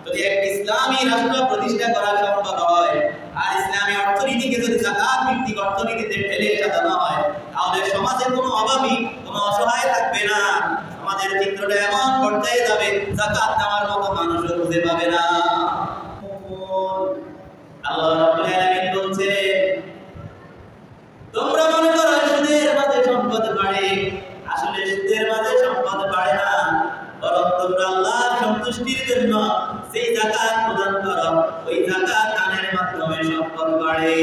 যদি এক ইসলামী রাষ্ট্র প্রতিষ্ঠা করা সম্ভব হয় আর ইসলামী অর্থনীতিকে যদি যাকাত ভিত্তিক অর্থনীতিতে ঢেলে সাজানো হয়, তাহলে সমাজে কোনো অভাবী, কোনো অসহায় থাকবে না। সমাজের চিত্রটা এমন পর্যায়ে যাবে, যাকাত নেওয়ার মতো মানুষও খুঁজে পাবে না। আল্লাহ রাব্বুল আলামিন বলছেন, তোমরা মনে করো সুদের মাঝে সম্পদ বাড়ে, আসলে সুদের মাঝে সম্পদ বাড়ে না, বরং তোমরা আল্লাহর সন্তুষ্টির জন্য সেই যাকাত প্রদান করো, ওই যাকাত দানের মাধ্যমে সম্পদ বাড়ে।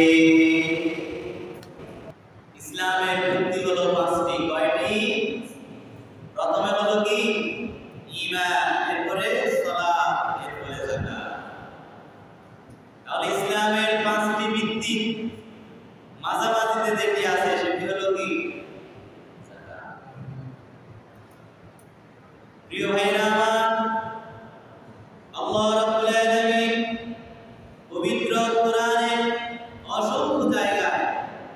ইসলামের ভিত্তি হলো পাঁচটি। কয়টি? প্রথমে হলো কি? ঈমান, এরপরে সালাত, এরপরে যাকাত। তাহলে ইসলামের পাঁচটি ভিত্তি মাঝামাঝিতে যেটি আছে সেটি হলো কি? যাকাত। প্রিয় ভাইরা আমার, আল্লাহ রাব্বুল আলামিন পবিত্র কোরআনে অসংখ্য জায়গায়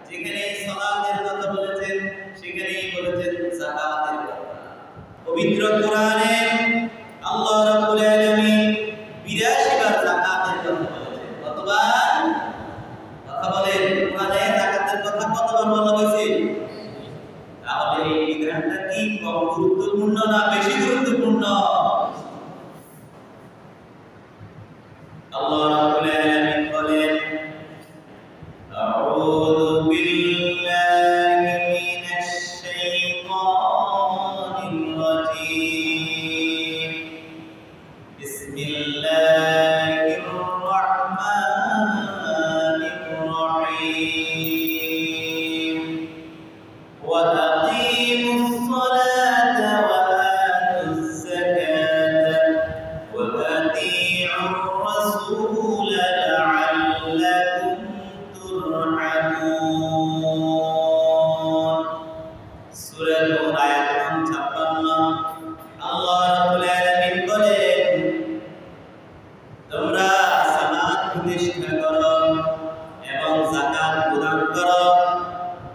যেখানে সালাতের কথা বলেছেন সেখানেই বলেছেন যাকাতের কথা। পবিত্র কোরআনে আল্লাহ রাব্বুল আলামিন 82 বার যাকাতের কথা বলেছেন। কতবার? কথা বলেন, কোরআনে যাকাতের কথা কতবার বলা হয়েছে? তাহলে এই বিধানটা কি কম গুরুত্বপূর্ণ না বেশি গুরুত্বপূর্ণ? আল্লাহ রাব্বুল আলামিন বলেন, আউযু বিল্লাহি মিনাশ শাইতানির রাজীম, বিসমিল্লাহির রাহমানির রাহিম, ওয়া আকিমুস সালাতা ওয়া আতুজ যাকাতা ওয়া আতিউর রাসূল লাআল্লাকুম তুরহামুন। সূরা নূর আয়াত 56। আল্লাহ রাব্বুল আলামিন বলেন, তোমরা সালাত প্রতিষ্ঠা করো এবং যাকাত প্রদান করো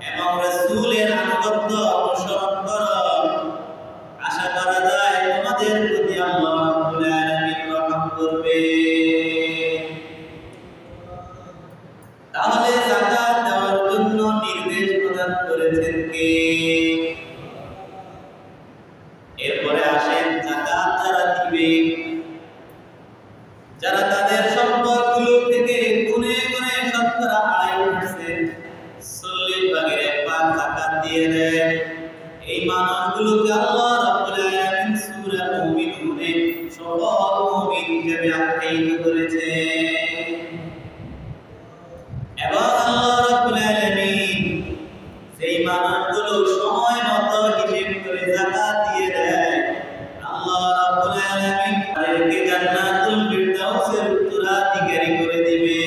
এবং রাসূলের আনুগত্য অনুসরণ করো, আশা করা যায় তোমাদের প্রতি আল্লাহ রাব্বুল আলামিন রহম করবে। তাহলে যাকাত দেওয়ার জন্য নির্দেশ প্রদান করেছেন কে? এরপরে আসেন যাকাত যারা দিবে, যারা তাদের সম্পদগুলো থেকে গুনে গুনে শতকরা 2.5% 40 ভাগের 1 ভাগ যাকাত দিয়ে দেয়, এই মানুষগুলোকে আল্লাহ রাব্বুল আলামিন সূরা মুমিনুনে সফল মুমিন হিসেবে আখ্যায়িত করেছেন। এবং আল্লাহ রাব্বুল আলামিন সেই মানুষগুলো সময় মতো হিসাব করে যাকাত দিয়ে দেয়, আল্লাহ রাব্বুল আলামিন তাদেরকে জান্নাতুল ফিরদাউসের উত্তরাধিকারী করে দিবে।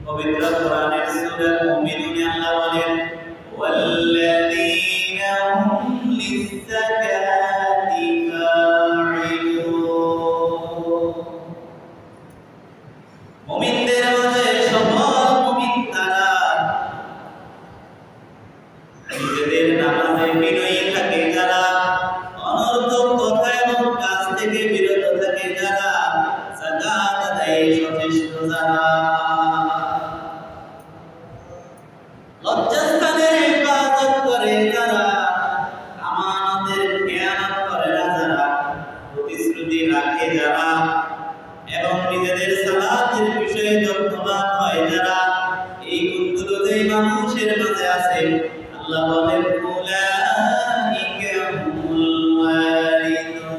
পবিত্র কোরআনের সূরা মুমিনুনে আল্লাহ বলেন, ওয়াল্লাযীনা হুম লিয-যাকাতি ফাঈলুন। মুমিনদের মাঝে সফল মুমিন তারা নিজেদের নামাজে বিনয়ী থাকে যারা, অনর্থক কথা এবং কাজ থেকে বিরত থাকে যারা, যাকাত আদায়ে সচেষ্ট যারা, লজ্জাস্থানের হেফাজত করে যারা, আমানতের খেয়ানত করে না যারা, প্রতিশ্রুতি রাখে যারা এবং নিজেদের সালাতের বিষয়ে যত্নবান হয় যারা, এই গুণগুলো যেই মানুষের মাঝে আছে, আল্লাহ বলেন, উলাইকা হুমুল ওয়ারিসুন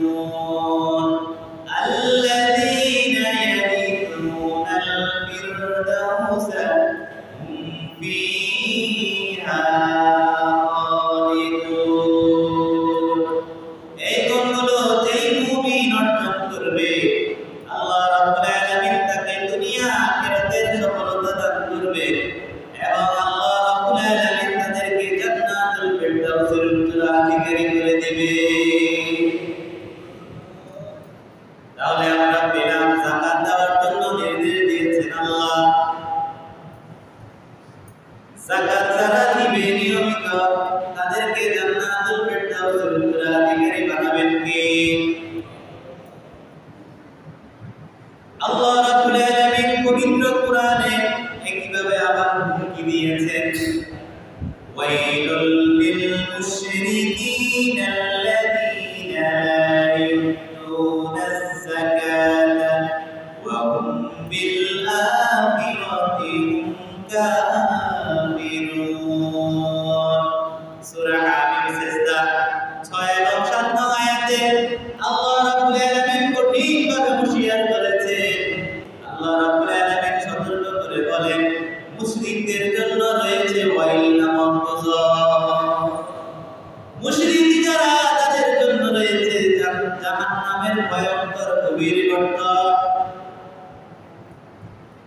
আল্লাযীনা ইয়ারিসুনাল ফিরদাউসা হুম ফিহা খালিদুন। এই গুণগুলো যেই মুমিন অর্জন করবে, আল্লাহ রাব্বুল আলামিন তাকে দুনিয়া আখিরাতের সফলতা দান করবে এবং আল্লাহ রাব্বুল আলামিন তাদেরকে জান্নাতুল ফিরদাউসের উত্তরাধিকারী করে দিবে। তাহলে আমরা পেলাম যাকাত দেওয়ার জন্য নির্দেশ দিয়েছেন আল্লাহ। যাকাত যারা দিবে নিয়মিত, তাদেরকে জান্নাতুল ফিরদাউসের উত্তরাধিকারী বানাবেন কে? আল্লাহ রাব্বুল আলামিন পবিত্র কোরআনে একইভাবে আবার হুমকি দিয়েছেন, ওয়াইলুল লিল মুশরিকিন আল্লাযীনা লা ইউতুনাস যাকাতা ওয়া হুম বিল আখিরাতি হুম কাফিরুন। সূরা হামিম সিজদা 6 এবং 7 নং আয়াতে আল্লাহ রাব্বুল আলামিন কঠিনভাবে হুঁশিয়ার করেছেন। আল্লাহ রাব্বুল আলামিন সতর্ক করে বলেন, মুশরিকদের জন্য রয়েছে ওয়াইল নামক গজব। মুশরিক যারা, তাদের জন্য রয়েছে জাহান্নামের ভয়ঙ্কর গভীর গর্ত।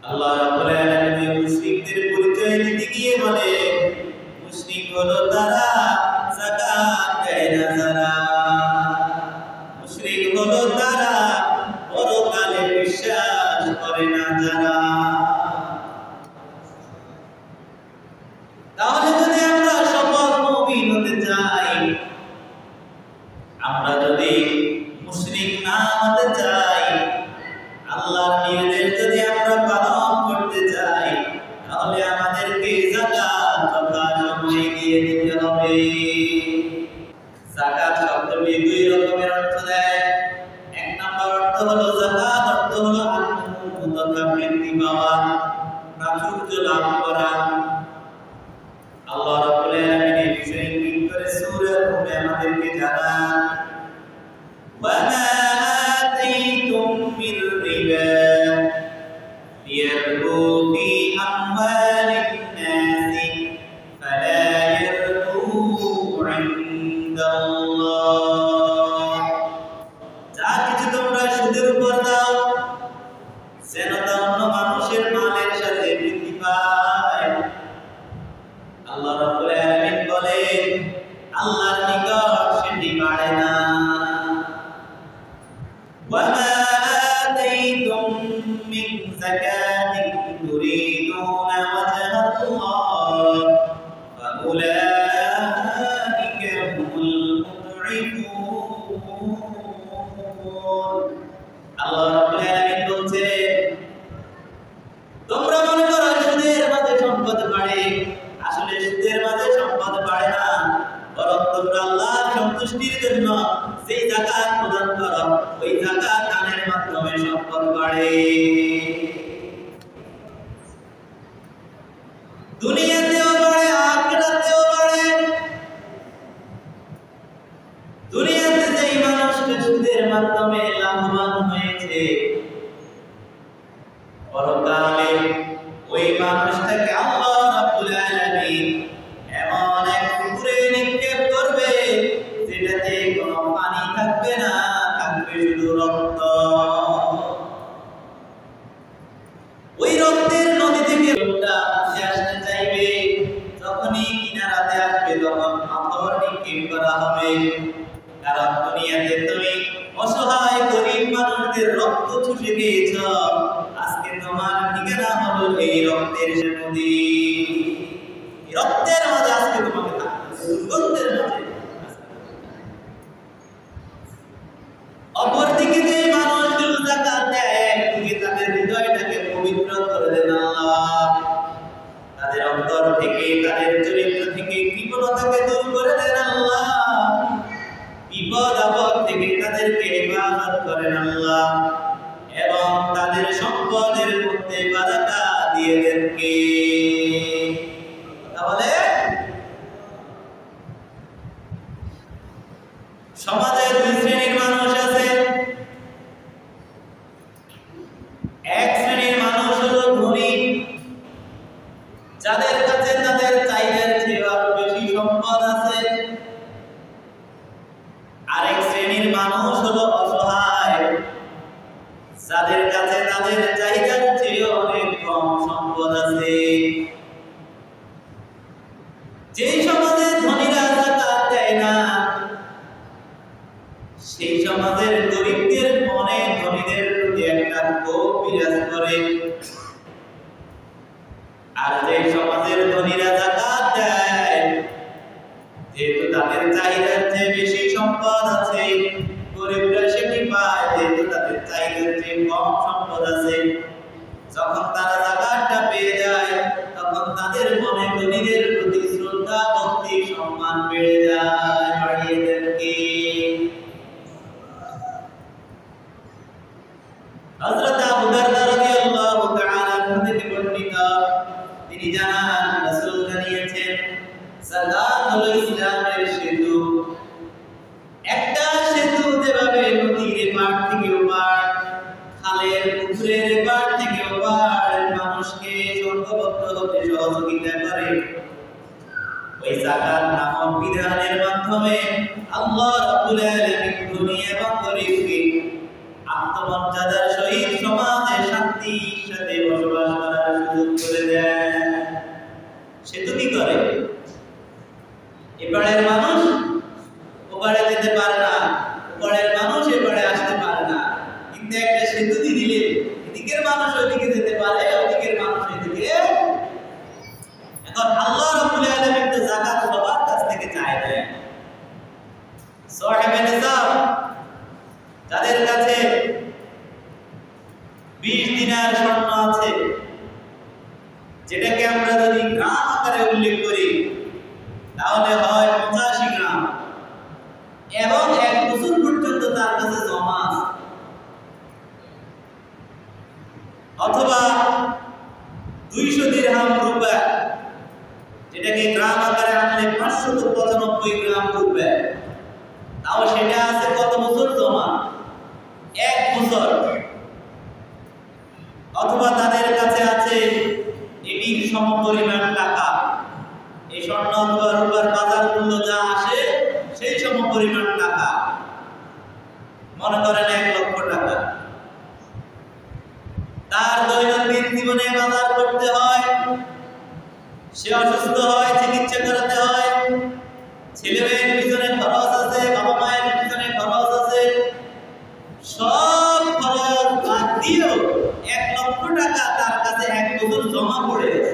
আল্লাহ রাব্বুল আলামিন মুশরিকদের পরিচয় দিতে গিয়ে বলে, মুশরিক হলো তারা যাকাত দেয় না যারা, মুশরিক হলো তারা পরকালে বিশ্বাস করে না যারা। তাহলে যদি আমরা সফল মুমিন হতে চাই, আমরা যদি মুশরিক না হতে চাই, আল্লাহর নির্দেশ যদি আমরা পালন করতে চাই, তাহলে আমাদেরকে যাকাত যথাসময়ে দিয়ে দিতে হবে। যাকাত শব্দটি দুই রকমের অর্থ দেয়। এক নম্বর অর্থ হলো যাকাত অর্থ হলো আত্মমূল্য তথা বৃদ্ধি পাওয়া, প্রাচুর্য লাভ করা। আল্লাহ রাব্বুল আলামিন এই বিষয়ে ইঙ্গিত করে সূরা রুমে আমাদেরকে জানান, ওয়া মা আতাইতুম মির রিবা লিয়ারবু ফি আমওয়ালিন নাসি ফালা ইয়ারবু ইনদাল্লাহ। যা কিছু তোমরা সুদের উপর দাও, যেন তা অন্য মানুষের মালের সাথে বৃদ্ধি পায়। আল্লাহ রাব্বুল আলামিন বলেন, আল্লাহর নিকট সেটি বাড়ে না। ওয়া মা আতাইতুম মিন যাকাতিন তুরিদুনা ওয়াজহাল্লাহ ফাউলাইকা হুমুল মুদঈফুন। আল্লাহ রাব্বুল আলামিন বলছেন, তোমরা মনে করো সুদের মাঝে সম্পদ বাড়ে, আসলে সুদের মাঝে সম্পদ বাড়ে না, বরং তোমরা আল্লাহর সন্তুষ্টির জন্য যে যাকাত প্রদান করো, ওই যাকাত দানের মাধ্যমে সম্পদ বাড়ে। দুনিয়াতেও বাড়ে, আখিরাতেও বাড়ে। দুনিয়াতে যেই মানুষটা সুদের মাধ্যমে লাভবান হয়েছে, পরকালে ওই মানুষটাকে আল্লাহ রাব্বুল আলামিন এমন এক পুকুরে নিক্ষেপ করবে, যেটাতে কোনো পানি থাকবে না, থাকবে শুধু রক্ত। ওই রক্তের নদী থেকে লোকটা উঠে আসতে চাইবে, যখনই কিনারাতে আসবে তখন পাথর নিক্ষেপ করা হবে। কারণ দুনিয়াতে তুমি অসহায় গরিব মানুষদের রক্ত চুষে খেয়েছ, আজকে তোমার ঠিকানা হলো এই রক্তের নদী। রক্তের মাঝে আজকে তোমাকে থাকতে, দুর্গন্ধের মাঝে। অপরদিকে যে মানুষগুলো যাকাত দেয়, একদিকে তাদের হৃদয়টাকে পবিত্র করে দেন আল্লাহ, তাদের অন্তর থেকে, তাদের চরিত্র থেকে কৃপণতাকে দূর করে দেন আল্লাহ, বিপদ আপদ থেকে তাদেরকে হেফাজত করেন আল্লাহ, এবং তাদের সম্পদের মধ্যে বারাকা দিয়ে দেন কে? তাহলে সমাজে দুই শ্রেণীর মানুষ আছে। এক শ্রেণীর মানুষ হলো ধনী, যাদের কাছে তাদের চাহিদার চেয়ে আরো বেশি সম্পদ আছে। আরেক শ্রেণীর মানুষ হলো অসহায়, যাদের কাছে তাদের চাহিদার চেয়ে অনেক কম সম্পদ আছে। যেই সমাজে ধনীরা যাকাত দেয় না, সেই সমাজের গরিবদের মনে ধনীদের প্রতি একটা ক্ষোভ বিরাজ করে। আর যে সমাজের ধনীরা যাকাত দেয়, যেহেতু তাদের চাহিদার চেয়ে বেশি সম্পদ আছে, গরিবরা সেটি পায়, যেহেতু তাদের চাহিদার চেয়ে কম সম্পদ সম্পদ আছে, যখন তারা যাকাতটা পেয়ে যায় তখন তাদের মনে ধনীদের প্রতি শ্রদ্ধা ভক্তি সম্মান বেড়ে যায়। বাড়িয়ে দেন কে? হযরত আবু দারদা রাদিয়াল্লাহু তাআলা থেকে বর্ণিত, তিনি জানান রাসূল জানিয়েছেন যাকাত হলো ইসলামের সেতু। একটা সেতু যেভাবে নদীর এপার থেকে ওপার, খালের পুকুরের এপার থেকে ওপার মানুষকে সংঘবদ্ধ হতে সহযোগিতা করে, ওই যাকাত নামক বিধানের মাধ্যমে আল্লাহ রাব্বুল আলামিন ধনী এবং গরীবকে আত্মমর্যাদার সহিত সমাজে শান্তির সাথে বসবাস করার সুযোগ করে দেন। সেতু কি করে? এপারের মানুষ ওপারে যেতে পারে না, ওপারের মানুষ এপারে আসতে পারে না, কিন্তু একটা সেতু দিলে এদিকের মানুষ ওইদিকে যেতে পারে, ওইদিকের মানুষ এদিকে। এখন আল্লাহ রাব্বুল আলামিন তো যাকাত সবার কাছ থেকে চায় না। সাহেবে নিসাব যাদের কাছে 20 দিনার স্বর্ণ আছে, যেটাকে আমরা যদি গ্রাম আকারে উল্লেখ করি তাহলে হয় 85 গ্রাম, এবং 1 বছর পর্যন্ত তার কাছে জমা আছে, অথবা 200 দিরহাম রূপা, যেটাকে গ্রাম আকারে আনলে 595 গ্রাম রূপা, তাও সেটা আছে কত বছর জমা? 1 বছর। অথবা তাদের কাছে আছে এটির সমপরিমাণ টাকা, এই স্বর্ণ অথবা রূপার বাজার মূল্য যা আসে সেই সমপরিমাণ টাকা, মনে করেন 1 লক্ষ টাকা। তার দৈনন্দিন জীবনে বাজার করতে হয়, সে অসুস্থ হয়, চিকিৎসা করাতে হয়, ছেলে মেয়ের পিছনে খরচ আছে, বাবা মায়ের পিছনে খরচ আছে, সব খরচ বাদ দিয়েও 1 লক্ষ টাকা তার কাছে 1 বছর জমা পড়ে আছে।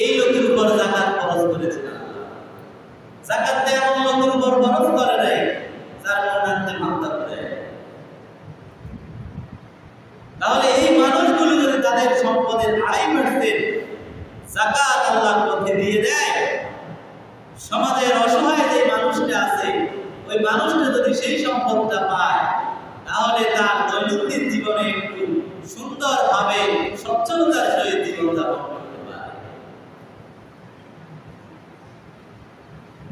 এই লোকের উপর যাকাত খরচ করেছে না। যাকাত এমন লোকের উপর খরচ করে নাই যার মনে মানতে পারে। তাহলে এই মানুষগুলো যদি তাদের সম্পদের 2.5% যাকাত আল্লাহর পথে দিয়ে দেয়, সমাজের অসহায় যে মানুষটা আছে ওই মানুষটা যদি সেই সম্পদটা পায়, তাহলে তার দৈনন্দিন জীবনে একটু সুন্দরভাবে সচ্ছলতার সহিত জীবনযাপন করতে পারে।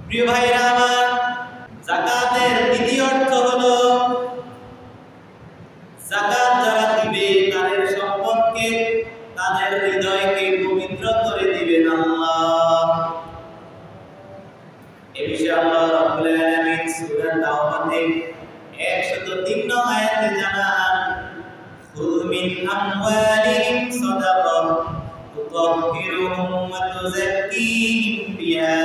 প্রিয় ভাইরা আমার, যাকাতের দ্বিতীয় অর্থ হলো যাকাত যারা দিবে তাদের সম্পদকে, তাদের হৃদয়কে পবিত্র করে দিবেন আল্লাহ। এই বিষয়ে আল্লাহ রাব্বুল আলামিন সূরা তাওবাতে 103 নং আয়াতে জানান, খুয মিন আমওয়ালিহিম সাদাকাহ তুতাহহিরুহুম ওয়া তুযাক্কিহিম বিহা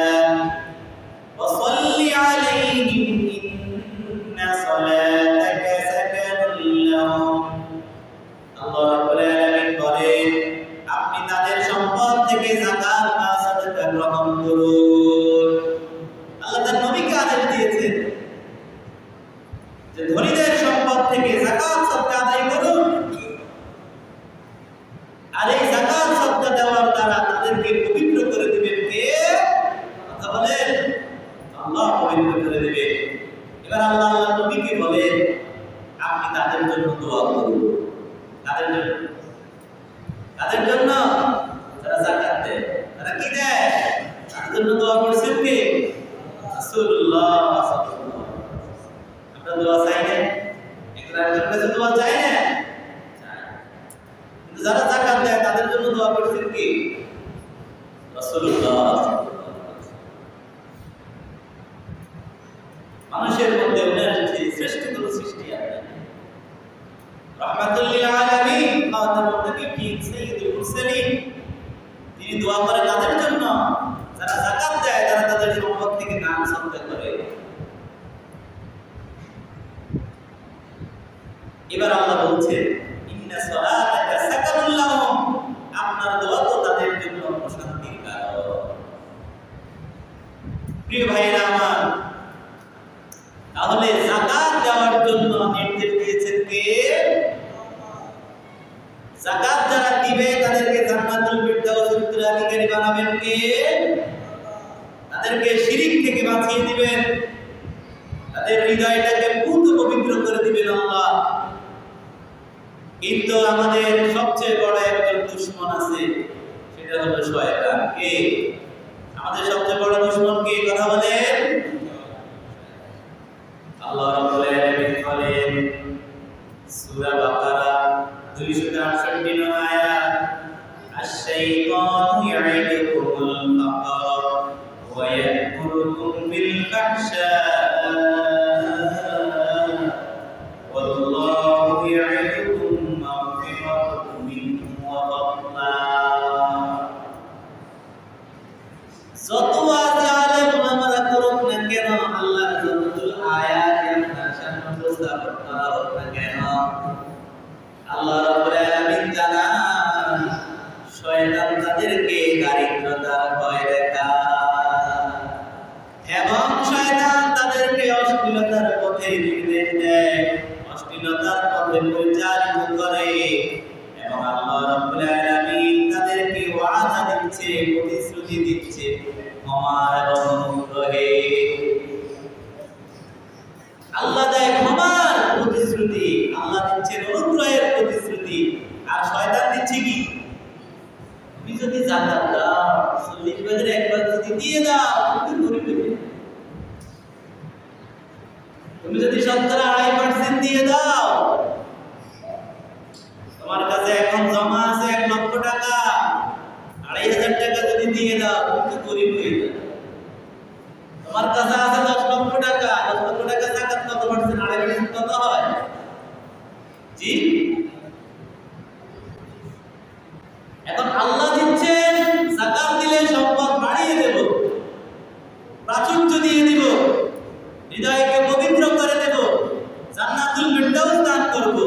ওয়া সাল্লি আলাইহিম ইন্না সালাতাকা সাকানুল লাহুম। আল্লাহ রাব্বুল আলামিন বলেন, আপনি তাদের সম্পদ থেকে যাকাত বা সাদাকা গ্রহণ করুন। আল্লাহ তার নবীকে আদেশ দিয়েছেন যে ধনীদের সম্পদ থেকে যাকাত সদকা আদায় করুন, আর এই যাকাত সদকা দেওয়ার দ্বারা তাদেরকে পবিত্র করে দিবেন কে? কথা বলেন, আল্লাহ পবিত্র করে দিবেন। এবার আল্লাহ আল্লাহর নবীকে বলেন, আপনি তাদের জন্য দোয়া করুন। তাদের জন্য যারা যাকাত দেয়, তারা কি দেয়? তাদের জন্য দোয়া করছেন কে? রাসূলুল্লাহ সাল্লাল্লাহু আলাইহি ওয়াসাল্লাম। আমরা দোয়া চাই না? একজনের কাছে দোয়া চাই না? কিন্তু যারা যাকাত দেয় তাদের জন্য দোয়া করছেন কে? রাসূলুল্লাহ সাল্লাল্লাহু আলাইহি ওয়াসাল্লাম। মানুষের মধ্যে ওনার শ্রেষ্ঠ কোনো সৃষ্টি আছে, রাহমাতুল লিল আলামিন, খাতামুন নবিয়্যিন, সাইয়্যিদুল মুরসালিন। তিনি দোয়া করে তাদের জন্য যারা যাকাত দেয়, যারা তাদের সম্পদ থেকে দান সদকা করে। এবার আল্লাহ বলছেন, ইন্না সালাতাকা সাকানুল লাহুম, আপনার দোয়া তো তাদের জন্য প্রশান্তির কারণ। প্রিয় ভাইরা আমার, তাহলে যাকাত দেওয়ার জন্য নির্দেশ দিয়েছেন কে? অধিকারী বানাবেন কে? তাদেরকে শিরিক থেকে বাঁচিয়ে দিবেন, তাদের হৃদয়টাকে পুত পবিত্র করে দিবেন আল্লাহ। কিন্তু আমাদের সবচেয়ে বড় একজন দুশমন আছে, সেটা হলো শয়তান। কে আমাদের সবচেয়ে বড় দুশমন? কে? কথা বলেন। আল্লাহ রাব্বুল আলামিন বলেন সূরা বাকারা 268 নং আয়াত, আশ-শাইতানু ইয়াইদুকুমুল ফাকর ওয়া ইয়া'মুরুকুম বিল ফাহশা ওয়াল্লাহু ইয়া'iদুকুম মাগফিরাতাম মিনহু ওয়া ফাদলা। যত আলেম ওলামারা করুক না কেন, আল্লাহর যতগুলো আয়াত আপনার সামনে উপস্থাপন করা হোক না কেন, আল্লাহ রাব্বুল আলামিন জানান শয়তান তাদেরকে দারিদ্রতার ভয় দেখায় এবং শয়তান তাদেরকে অশ্লীলতার পথে নির্দেশ দেয়, অশ্লীলতার পথে পরিচালিত করে এবং আল্লাহ রাব্বুল আলামিন তাদেরকে ওয়াদা দিচ্ছে, প্রতিশ্রুতি দিচ্ছে ক্ষমার এবং অনুগ্রহে। আল্লাহ দেয় ক্ষমার প্রতিশ্রুতি, আল্লাহ দিচ্ছে অনুগ্রহের প্রতিশ্রুতি, আর শয়তান দিচ্ছে কি? তুমি যদি জাকাত দাও, 40 ভাগের 1 ভাগ যদি দিয়ে দাও, তুমি গরিব হয়ে যাবে। তুমি যদি 2.5% দিয়ে দাও, তোমার কাছে এখন জমা আছে 1 লক্ষ টাকা, 2,500 টাকা যদি দিয়ে দাও, তুমি গরিব হয়ে যাবে। তোমার কাছে আছে 10 লক্ষ টাকা, 10 লক্ষ টাকা জাকাত কত পার্সেন্ট? 2.5% কত হয়? জি, এখন আল্লাহ দিচ্ছেন যাকাত দিলে সম্পদ বাড়িয়ে দেব, প্রাচুর্য দিয়ে দিব, হৃদয়কে পবিত্র করে দেব, জান্নাতুল ফিরদাউস দান করব।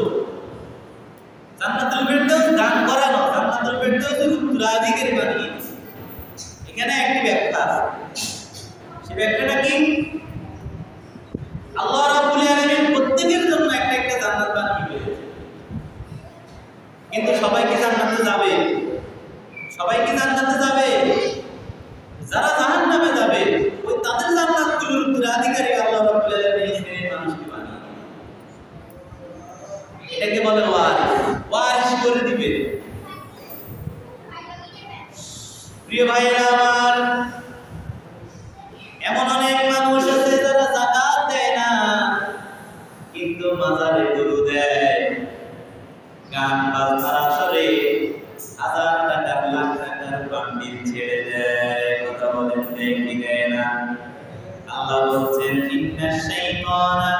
জান্নাতুল ফিরদাউস দান করা না, জান্নাতুল ফিরদাউসের উত্তরাধিকারী বানিয়ে। এখানে একটি ব্যাখ্যা আছে, সেই ব্যাখ্যাটা কি? আল্লাহ রাব্বুল আলামিন প্রত্যেকের জন্য একটা একটা জান্নাত বানিয়ে দিয়েছেন, কিন্তু সবাই কি জান্নাতে যাবে? সবাই কি জান্নাতে যাবে? যারা জাহান্নামে যাবে, ওই তাদের জান্নাতগুলোর উত্তরাধিকারী আল্লাহ রাব্বুল আলামিন এই মানুষকে বানিয়ে। এটাকে বলে ওয়ারিস, ওয়ারিস করে দিবে। প্রিয় ভাইরা আমার, এমন অনেক মানুষ আছে যারা যাকাত দেয় না, কিন্তু মাজারে গরু দেয়, গান বাজনার আসরে হাজার টাকার লাখ টাকার বান্ডিল ছেড়ে দেয়। কথা বলেন দেয় কি দেয় না? আল্লাহ বলছেন ইন্নাশ শাইতানা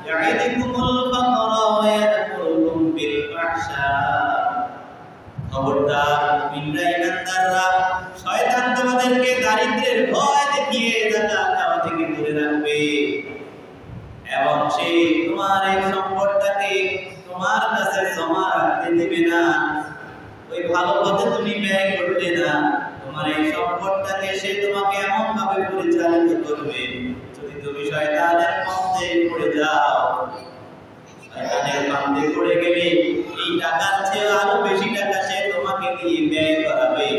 ইয়াইদুকুমুল ফাকরা ওয়া ইয়া'মুরুকুম বিল ফাহশা। খবরদার মুমিনরা, ইমানদাররা, শয়তান তোমাদেরকে দারিদ্র্যের ভয় দেখিয়ে যাকাত দেওয়া থেকে দূরে রাখবে এবং সে তোমার এই সম্পদটাকে তোমার কাছে জমা রাখতে দেবে না। ওই ভালো পথে তুমি ব্যয় করবে না, তোমার এই সম্পদটাকে সে তোমাকে এমন ভাবে পরিচালিত করবে, যদি তুমি শয়তানের পথে পড়ে যাও, শয়তানের ফাঁদে পড়ে গেলে এই টাকার চেয়ে আরো বেশি টাকা সে তোমাকে দিয়ে ব্যয় করাবে,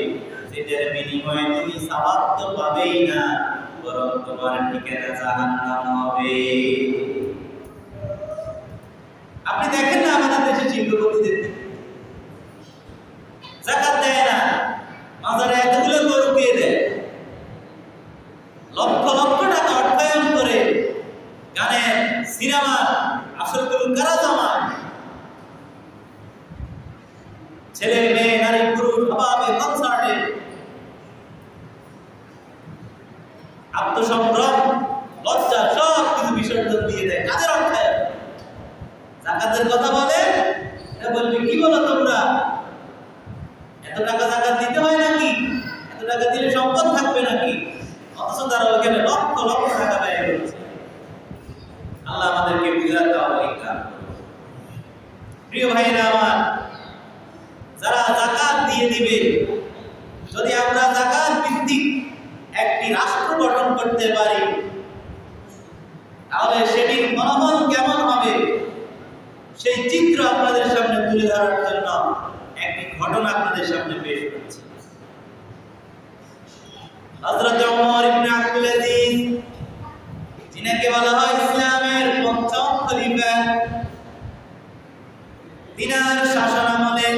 সেটার বিনিময়ে তুমি সওয়াব তো পাবেই না, বরং তোমার ঠিকানা জাহান্নাম হবে। আপনি দেখেন না আমাদের দেশে শিল্পপতিদের যাকাত দেয় না, মাজারে এতগুলো গরু কে দেয়? লক্ষ লক্ষ টাকা অর্থায়ন করে গানের, সিনেমার আসরগুলো কারা জমায়? ছেলে মেয়ে, নারী পুরুষ সবাবে কনসার্টে আত্মসম্ভ্রম, লজ্জা সব কিছু বিসর্জন দিয়ে দেয়। কাদের অর্থায়ন? যাকাতের কথা বলে, এটা বলবে কি বলো তোমরা? এত টাকা যাকাত দিতে হয় নাকি? এত টাকা দিলে সম্পদ থাকবে নাকি? অথচ তারা ওখানে লক্ষ লক্ষ টাকা ব্যয় করছে। আল্লাহ আমাদেরকে বুঝার তৌফিক দান করুন। প্রিয় ভাইরা আমার, যারা যাকাত দিয়ে দিবে, যদি আমরা যাকাত ভিত্তিক একটি রাষ্ট্র গঠন করতে পারি, তাহলে সেটির মনোবল কেমন হবে সেই চিত্র আপনাদের সামনে তুলে ধরার জন্য একটি ঘটনা আপনাদের সামনে পেশ করছি। হযরত ওমর ইবনে আব্দুল আজিজ, যিনাকে বলা হয় ইসলামের পঞ্চম খলিফা, তিনার শাসনামলে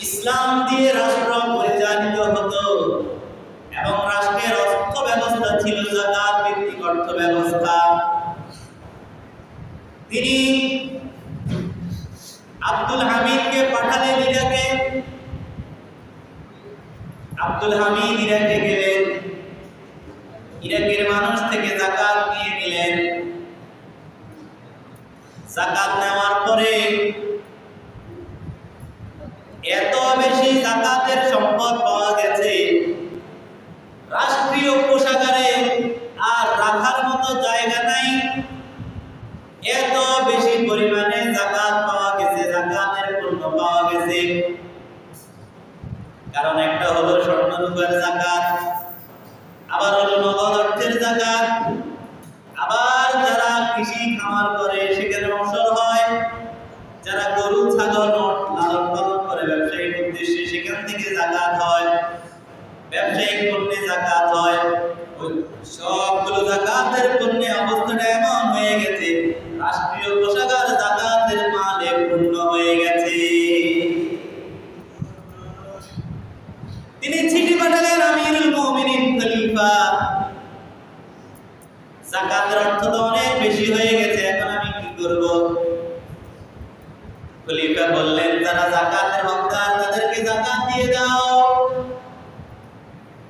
ইসলাম দিয়ে রাষ্ট্র পরিচালিত হতো এবং রাষ্ট্রের অর্থ ব্যবস্থা ছিল যাকাত ভিত্তিক অর্থ ব্যবস্থা। তিনি আব্দুল হামিদকে পাঠালেন ইরাকে। আব্দুল হামিদ ইরাকে গেলেন, ইরাকের মানুষ থেকে যাকাত নিয়ে নিলেন। যাকাত নেওয়ার পরে এত বেশি যাকাতের সম্পদ পাওয়া গেছে, রাষ্ট্রীয় কোষাগারে আর রাখার মতো জায়গা নাই। এত বেশি পরিমাণে যাকাত পাওয়া গেছে, যাকাতের পণ্য পাওয়া গেছে। কারণ একটা হলো স্বর্ণ রূপার যাকাত, আবার হলো নগদ অর্থের যাকাত, আবার যারা কৃষি খামার করে সেখানে অংশর হয়, যারা গরু ছাগল লালন পালন করে ব্যবসায়িক উদ্দেশ্যে সেখান থেকে যাকাত হয়, ব্যবসায়িক পণ্যে যাকাত হয়। ওই সবগুলো যাকাতের পণ্যে অবস্থাটা এমন হয়ে গেছে, রাষ্ট্রীয় কোষাগার যাকাতের মালে পূর্ণ হয়ে গেছে। তিনি চিঠি পাঠালেন, আমিরুল মুমিনিন খলিফা, যাকাতের অর্থ তো অনেক বেশি হয়ে গেছে, এখন আমি কি করব? খলিফা বললেন, যারা যাকাতের হকদার তাদেরকে যাকাত দিয়ে দাও।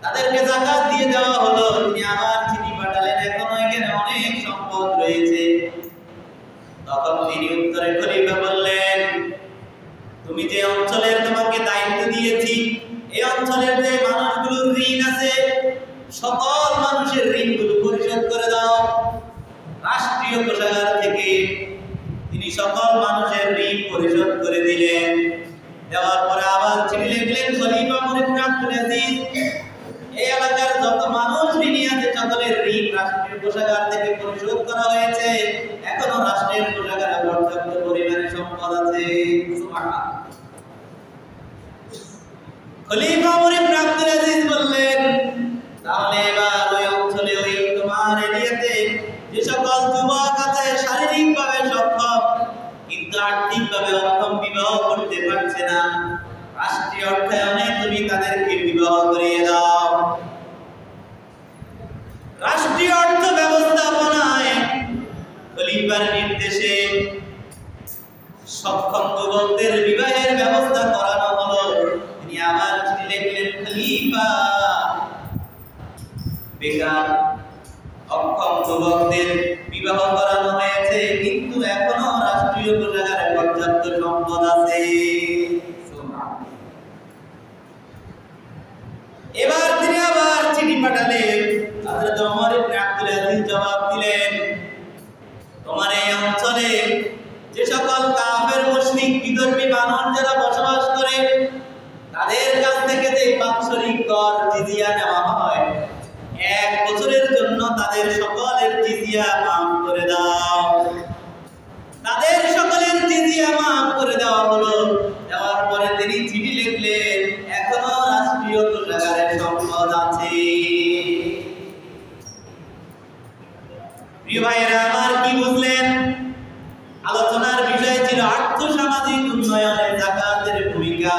তাদেরকে যাকাত দিয়ে দেওয়া হলো। তিনি আবার চিঠি পাঠালেন, এখনো এখানে অনেক সম্পদ রয়েছে। তখন তিনি উত্তরে খলিফা বললেন, তুমি যে অঞ্চলের তোমাকে দায়িত্ব দিয়েছি, এই অঞ্চলের যে মানুষগুলোর ঋণ আছে, সকল মানুষের ঋণগুলো পরিশোধ করে দাও। রাষ্ট্রীয় কোষাগার থেকে তিনি সকল মানুষের ঋণ পরিশোধ করে দিলেন। দেওয়ার পরে আবার চিঠি লিখলেন, খলিফা ওমর ইবনে আব্দুল আজিজ, এই এলাকার যত মানুষ ঋণী আছে সকলের ঋণ রাষ্ট্রীয় কোষাগার থেকে পরিশোধ করা হয়েছে। এখনো রাষ্ট্রের কোষাগারে পর্যাপ্ত পরিমাণে সম্পদ আছে। সুবহানাল্লাহ। খলিফা ওমর ইবনে আব্দুল আজিজ বললেন, তাহলে এবার ওই অঞ্চলে, ওই তোমার এরিয়াতে যে সকল যুবক আছে শারীরিকভাবে সক্ষম কিন্তু আর্থিকভাবে অক্ষম, বিবাহ করতে পারছে না, রাষ্ট্রীয় অর্থায়নে তুমি তাদেরকে বিবাহ করিয়ে দাও। রাষ্ট্রীয় অর্থ ব্যবস্থাপনায় খলিফার নির্দেশে সক্ষম যুবকদের বিবাহের ব্যবস্থা করানো হলো। তিনি আবার চিঠি লিখলেন, খলিফা, বেকার অক্ষম যুবকদের বিবাহ করানো হয়েছে কিন্তু এখনো রাষ্ট্রীয় কোষাগারে পর্যাপ্ত সম্পদ আছে। এবার তিনি আবার চিঠি পাঠালেন। হযরত ওমর ইবনে আব্দুল আজিজ জবাব দিলেন, তোমার এই অঞ্চলে যে সকল কাফের মুশরিক বিধর্মী মানুষ যারা বসবাস করে, তাদের কাছ থেকে যে বাৎসরিক কর জিজিয়া নেওয়া হয়, 1 বছরের জন্য তাদের সকলের জিজিয়া মাফ করে দাও। তাদের সকলের জিজিয়া মাফ করে দেওয়া হলো। দেওয়ার পরে তিনি চিঠি লিখলেন, এখনো রাষ্ট্রীয় কোষাগারে সম্পদ আছে। প্রিয় ভাইয়েরা আমার, কি বুঝলেন? আলোচনার বিষয় ছিল আর্থসামাজিক উন্নয়নে যাকাতের ভূমিকা।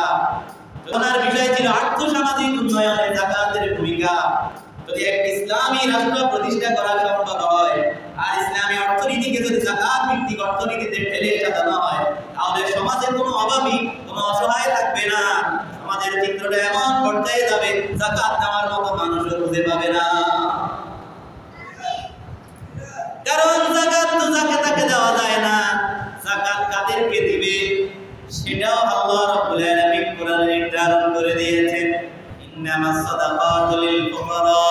আলোচনার বিষয় ছিল আর্থসামাজিক উন্নয়নে যাকাতের ভূমিকা। যদি একটা ইসলামী রাষ্ট্র প্রতিষ্ঠা করা সম্ভব হয় আর ইসলামী অর্থনীতিকে যদি যাকাত ভিত্তিক অর্থনীতিতে ঠেলে সাজানো হয়, তাহলে সমাজে কোনো অভাবী, কোনো অসহায় থাকবে না। সমাজের চিত্রটা এমন পর্যায়ে যাবে, যাকাত নেওয়ার মতো মানুষও খুঁজে পাবে না। কারণ যাকাত তো যাকে তাকে দেওয়া যায় না। যাকাত কাদেরকে দিবে সেটাও আল্লাহ রাব্বুল আলামিন কোরআনে নির্ধারণ করে দিয়েছেন। ইন্নামাস সাদাকাতু লিল ফুকারা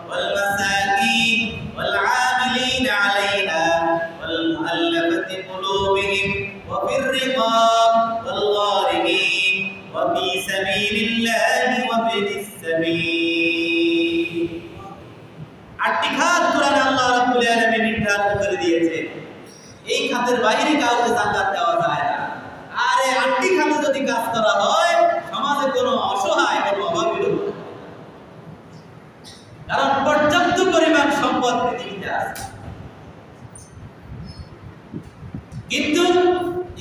ওয়াল মাসাকিন ওয়াল আমিলিনা আলাইহা ওয়াল মুআল্লাফাতি কুলুবিহিম ওয়া ফির রিকাব ওয়াল গারিমিন ওয়া ফি সাবিলিল্লাহি ওয়া বিনিস সাবিল। 8টি খাত কোরআনে আল্লাহ রাব্বুল আলামিন নির্ধারণ করে দিয়েছে। এই খাতের বাইরে কাউকে যাকাত দেওয়া যায় না। আর এই 8টি খাতে যদি কাজ করা হয়, সমাজে কোনো অসহায়, কোনো অভাবী লোক কিন্তু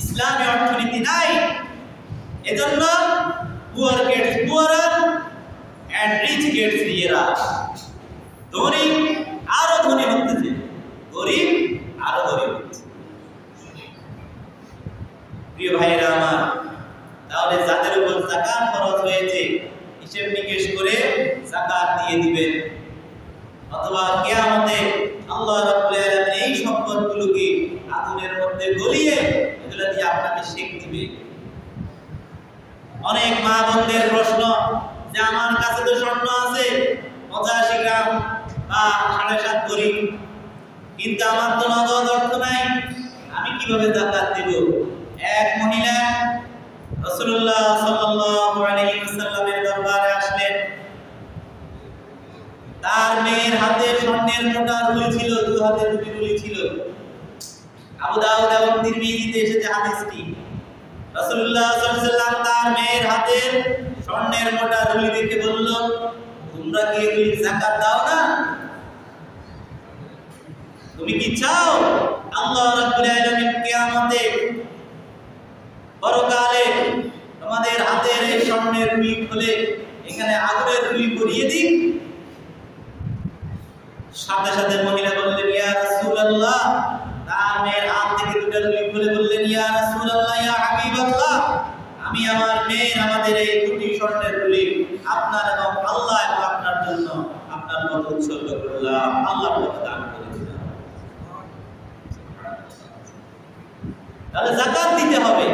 ইসলামী অর্থনীতি নাই। এজন্য poor gets poorer and rich gets richer. ধনী আরো ধনী হতেছে, গরিব আরো গরিব হচ্ছে। প্রিয় ভাইরা আমার, তাহলে যাদের উপর যাকাত ফরজ হয়েছে হিসেব নিকেশ করে যাকাত দিয়ে দিবেন, অথবা কিয়ামতে আল্লাহ রাব্বুল আলামিন এই সম্পদগুলোকে আগুনের মধ্যে গলিয়ে এগুলো দিয়ে আপনাকে শেখ দিবে। অনেক মা বোনদের প্রশ্ন যে আমার কাছে তো স্বর্ণ আছে 85 গ্রাম বা 7.5 ভরি, কিন্তু আমার তো নগদ অর্থ নাই, আমি কিভাবে যাকাত দেব? এক মহিলা রাসূলুল্লাহ সাল্লাল্লাহু আলাইহি ওয়াসাল্লামের দরবারে আসলেন। তার মেয়ের হাতে স্বর্ণের মোটা রুলি ছিল, দুই হাতে দুটি রুলি ছিল। আবু দাউদ এবং তিরমিজিতে এসেছে হাদিসটি। রাসূলুল্লাহ সাল্লাল্লাহু আলাইহি ওয়াসাল্লাম তার মেয়ের হাতে স্বর্ণের মোটা রুলি দেখে বলল, তোমরা কি এগুলি যাকাত দাও না? তুমি কি চাও আল্লাহ রাব্বুল আলামিন কিয়ামতে পরকালে তোমাদের হাতের এই স্বর্ণের রুলি খুলে এখানে আগুনের রুলি পরিয়ে দিই? সাথে সাথে মহিলা বললেন, ইয়া রাসূলুল্লাহ, তার মেয়ের হাত থেকে দুটো রুলি খুলে বললেন, ইয়া রাসূলুল্লাহ, ইয়া হাবিবাল্লাহ, আমি আমার মেয়ের আমাদের এই দুটি স্বর্ণের রুলি আপনার এবং আল্লাহ এবং আপনার জন্য আপনার পথে উৎসর্গ করলাম, আল্লাহর পথে দান করেছিলাম। তাহলে যাকাত দিতে হবে।